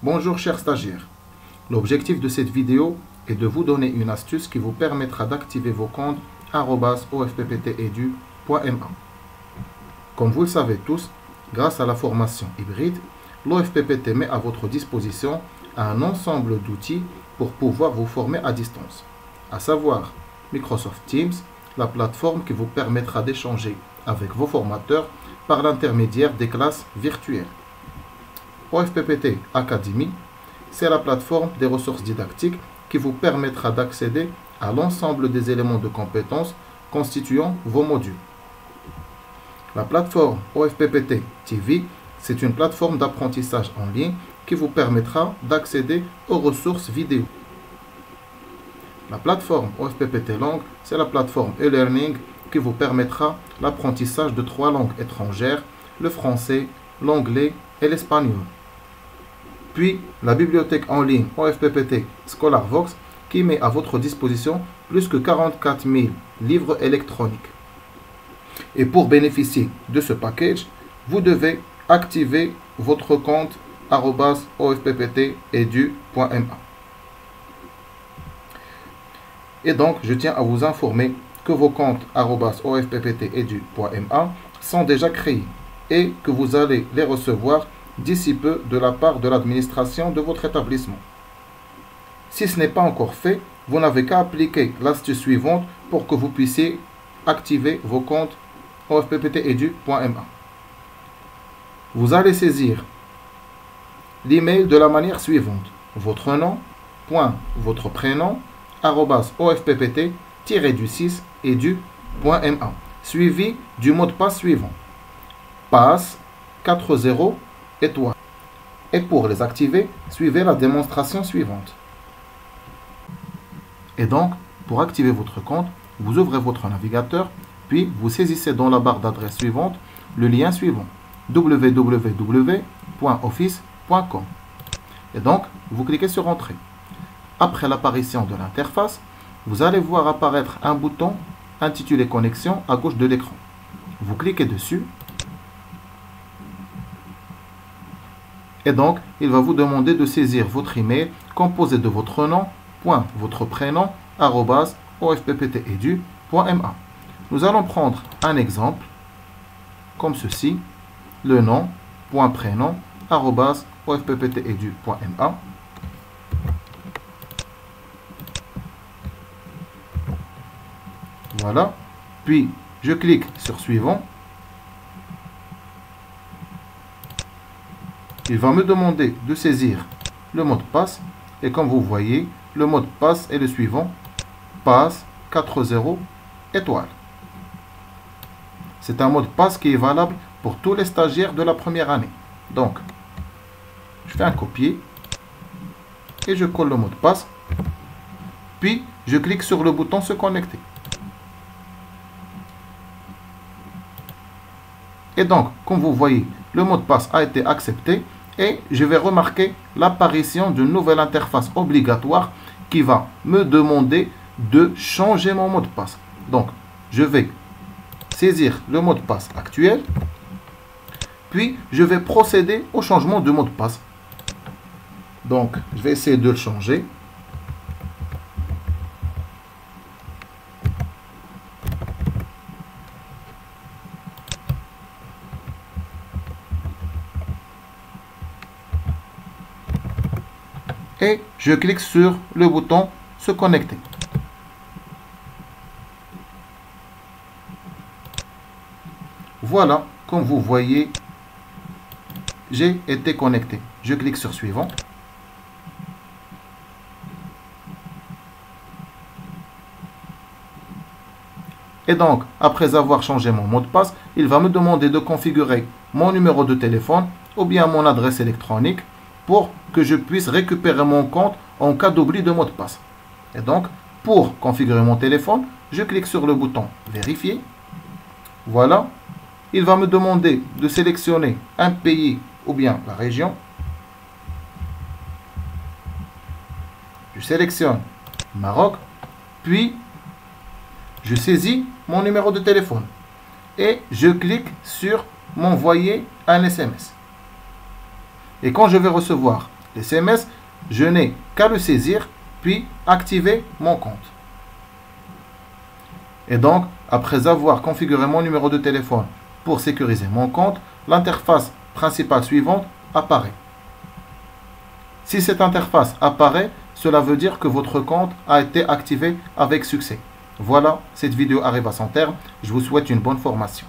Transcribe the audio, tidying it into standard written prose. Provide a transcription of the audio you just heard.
Bonjour chers stagiaires, l'objectif de cette vidéo est de vous donner une astuce qui vous permettra d'activer vos comptes @ofpptedu.ma. Comme vous le savez tous, grâce à la formation hybride, l'OFPPT met à votre disposition un ensemble d'outils pour pouvoir vous former à distance, à savoir Microsoft Teams, la plateforme qui vous permettra d'échanger avec vos formateurs par l'intermédiaire des classes virtuelles. OFPPT Academy, c'est la plateforme des ressources didactiques qui vous permettra d'accéder à l'ensemble des éléments de compétences constituant vos modules. La plateforme OFPPT TV, c'est une plateforme d'apprentissage en ligne qui vous permettra d'accéder aux ressources vidéo. La plateforme OFPPT Langue, c'est la plateforme e-learning qui vous permettra l'apprentissage de 3 langues étrangères, le français, l'anglais et l'espagnol. Puis, la bibliothèque en ligne OFPPT ScholarVox qui met à votre disposition plus que 44 000 livres électroniques. Et pour bénéficier de ce package, vous devez activer votre compte @ofpptedu.ma. Et donc, je tiens à vous informer que vos comptes @ofpptedu.ma sont déjà créés et que vous allez les recevoir d'ici peu de la part de l'administration de votre établissement. Si ce n'est pas encore fait, vous n'avez qu'à appliquer l'astuce suivante pour que vous puissiez activer vos comptes ofpptedu.ma. Vous allez saisir l'email de la manière suivante: votre nom, votre prénom, @ofppt-edu.ma, suivi du mot de passe suivant, passe 40 étoiles. Et pour les activer, suivez la démonstration suivante. Et donc, pour activer votre compte, vous ouvrez votre navigateur, puis vous saisissez dans la barre d'adresse suivante le lien suivant: www.office.com. Et donc, vous cliquez sur Entrée. Après l'apparition de l'interface, vous allez voir apparaître un bouton intitulé Connexion à gauche de l'écran. Vous cliquez dessus. Et donc, il va vous demander de saisir votre email composé de votre nom, votre prénom, @ofpptedu.ma. Nous allons prendre un exemple, comme ceci: le nom, prénom, @ofpptedu.ma. Voilà. Puis, je clique sur Suivant. Il va me demander de saisir le mot de passe. Et comme vous voyez, le mot de passe est le suivant: passe 40 étoiles. C'est un mot de passe qui est valable pour tous les stagiaires de la première année. Donc, je fais un copier et je colle le mot de passe. Puis, je clique sur le bouton Se connecter. Et donc, comme vous voyez, le mot de passe a été accepté et je vais remarquer l'apparition d'une nouvelle interface obligatoire qui va me demander de changer mon mot de passe. Donc, je vais saisir le mot de passe actuel, puis je vais procéder au changement de mot de passe. Donc, je vais essayer de le changer. Et je clique sur le bouton Se connecter. Voilà, comme vous voyez, j'ai été connecté. Je clique sur Suivant. Et donc, après avoir changé mon mot de passe, il va me demander de configurer mon numéro de téléphone ou bien mon adresse électronique pour que je puisse récupérer mon compte en cas d'oubli de mot de passe. Et donc, pour configurer mon téléphone, je clique sur le bouton Vérifier. Voilà. Il va me demander de sélectionner un pays ou bien la région. Je sélectionne Maroc, puis je saisis mon numéro de téléphone et je clique sur m'envoyer un SMS. Et quand je vais recevoir l'SMS, je n'ai qu'à le saisir, puis activer mon compte. Et donc, après avoir configuré mon numéro de téléphone pour sécuriser mon compte, l'interface principale suivante apparaît. Si cette interface apparaît, cela veut dire que votre compte a été activé avec succès. Voilà, cette vidéo arrive à son terme. Je vous souhaite une bonne formation.